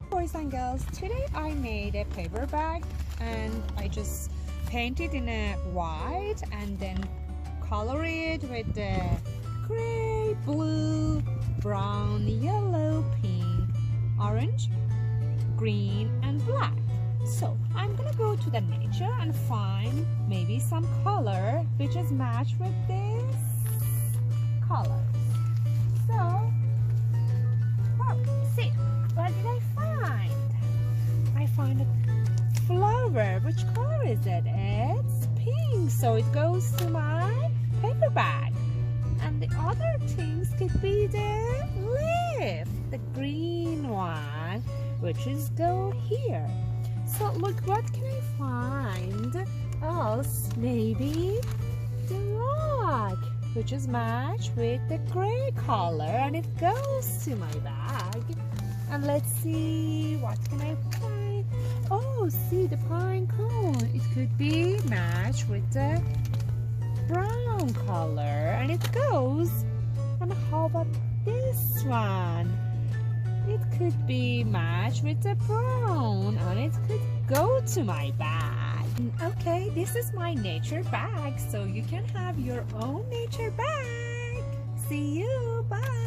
Boys and girls, today I made a paper bag and I just painted in a white and then color it with the gray, blue, brown, yellow, pink, orange, green and black. So I'm gonna go to the nature and find maybe some color which is matched with this color. So, see, what did I find? I find a flower. Which color is it? It's pink, so it goes to my paper bag. And the other things could be the leaf, the green one, which is go here. So look, what can I find else? Maybe the rock, which is matched with the gray color, and it goes to my bag. And let's see, what can I find? Oh, see the pine cone. It could be matched with the brown color, and it goes. And how about this one? It could be matched with the brown, and it could go to my bag. Okay, this is my nature bag, so you can have your own nature bag. See you, bye.